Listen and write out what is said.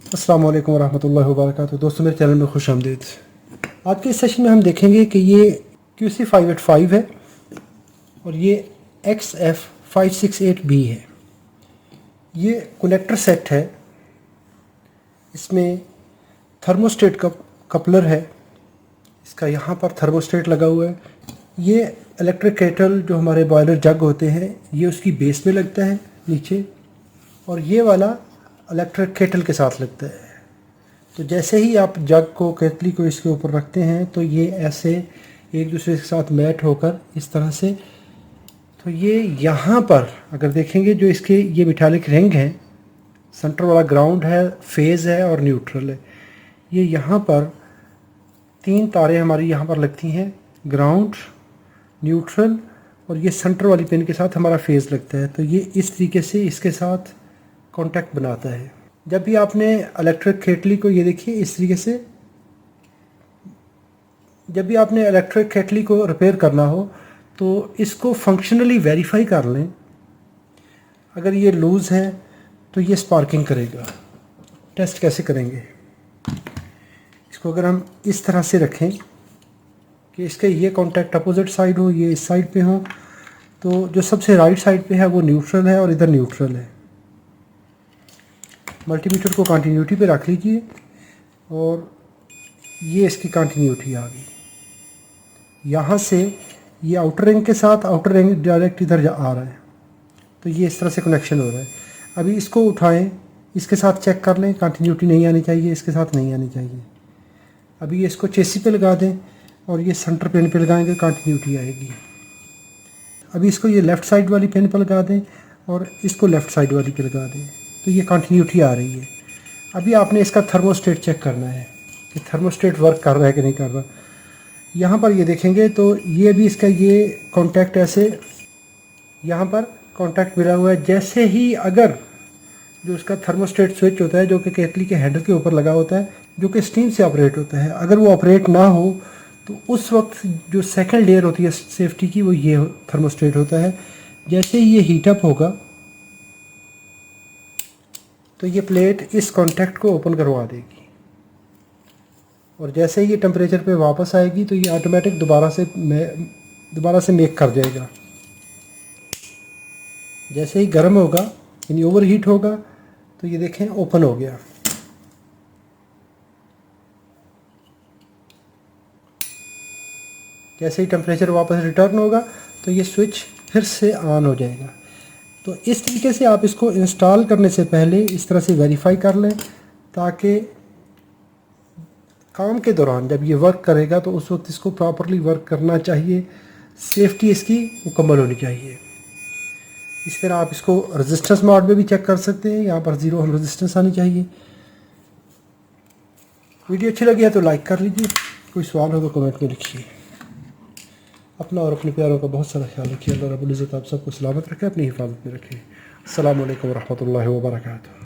अस्सलाम वालेकुम रहमतुल्लाहि व बरकातुहू। दोस्तों, मेरे चैनल में खुश आमदीद। आज के इस सेशन में हम देखेंगे कि ये QC585 है और ये XF568B है। ये कनेक्टर सेट है। इसमें थर्मोस्टेट कपलर है। इसका यहाँ पर थर्मोस्टेट लगा हुआ है। ये इलेक्ट्रिक केटल जो हमारे बॉयलर जग होते हैं, ये उसकी बेस में लगता है नीचे, और ये वाला इलेक्ट्रिक केटल के साथ लगता है। तो जैसे ही आप जग को, केतली को इसके ऊपर रखते हैं तो ये ऐसे एक दूसरे के साथ मैट होकर इस तरह से, तो ये यहाँ पर अगर देखेंगे जो इसके ये मेटालिक रिंग है, सेंटर वाला ग्राउंड है, फेज़ है और न्यूट्रल है। ये यहाँ पर 3 तारें हमारी यहाँ पर लगती हैं, ग्राउंड, न्यूट्रल और ये सेंटर वाली पिन के साथ हमारा फेज़ लगता है। तो ये इस तरीके से इसके साथ कांटेक्ट बनाता है। जब भी आपने इलेक्ट्रिक केटली को, ये देखिए इस तरीके से, जब भी आपने इलेक्ट्रिक केटली को रिपेयर करना हो तो इसको फंक्शनली वेरीफाई कर लें। अगर ये लूज़ है तो ये स्पार्किंग करेगा। टेस्ट कैसे करेंगे? इसको अगर हम इस तरह से रखें कि इसके ये कांटेक्ट अपोजिट साइड हो, ये इस साइड पे हो, तो जो सबसे राइट साइड पे है वो न्यूट्रल है और इधर न्यूट्रल है। मल्टीमीटर को कंटिन्यूटी पे रख लीजिए और ये इसकी कंटिन्यूटी आ गई। यहाँ से ये आउटर रिंग के साथ, आउटर रिंग डायरेक्ट इधर आ रहा है, तो ये इस तरह से कनेक्शन हो रहा है। अभी इसको उठाएं, इसके साथ चेक कर लें, कंटिन्यूटी नहीं आनी चाहिए, इसके साथ नहीं आनी चाहिए। अभी इसको चेसी पे लगा दें और ये सेंटर पिन पे लगाएंगे, कंटिन्यूटी आएगी। अभी इसको ये लेफ़्ट साइड वाली पिन पर लगा दें और इसको लेफ़्ट साइड वाली पे लगा दें, तो ये कंटिन्यूटी आ रही है। अभी आपने इसका थर्मोस्टेट चेक करना है कि थर्मोस्टेट वर्क कर रहा है कि नहीं कर रहा। यहाँ पर ये देखेंगे तो ये भी इसका ये कांटेक्ट ऐसे यहाँ पर कांटेक्ट मिला हुआ है। जैसे ही अगर जो इसका थर्मोस्टेट स्विच होता है, जो कि केतली के हैंडल के ऊपर लगा होता है, जो कि स्टीम से ऑपरेट होता है, अगर वो ऑपरेट ना हो तो उस वक्त जो सेकंड लेयर होती है सेफ्टी की, वो ये थर्मोस्टेट होता है। जैसे ही ये हीटअप होगा तो ये प्लेट इस कांटेक्ट को ओपन करवा देगी और जैसे ही ये टेम्परेचर पे वापस आएगी तो ये ऑटोमेटिक दोबारा से मेक कर जाएगा। जैसे ही गर्म होगा, यानी ओवर हीट होगा, तो ये देखें ओपन हो गया। जैसे ही टेम्परेचर वापस रिटर्न होगा तो ये स्विच फिर से ऑन हो जाएगा। तो इस तरीके से आप इसको इंस्टॉल करने से पहले इस तरह से वेरीफाई कर लें, ताकि काम के दौरान जब ये वर्क करेगा तो उस वक्त इसको प्रॉपरली वर्क करना चाहिए, सेफ्टी इसकी मुकम्मल होनी चाहिए। इस तरह आप इसको रेजिस्टेंस मोड में भी चेक कर सकते हैं। यहाँ पर 0 हम रेजिस्टेंस आनी चाहिए। वीडियो अच्छी लगी है तो लाइक कर लीजिए। कोई सवाल हो तो कमेंट में लिखिए। अपना और अपने प्यारों का बहुत सारा ख्याल रखिए। अल्लाह रब्बुल इज़्ज़त आप सबको सलामत रखे, अपनी हिफाजत में रखे। अस्सलामु अलैकुम रहमतुल्लाहि व बरकातुहू।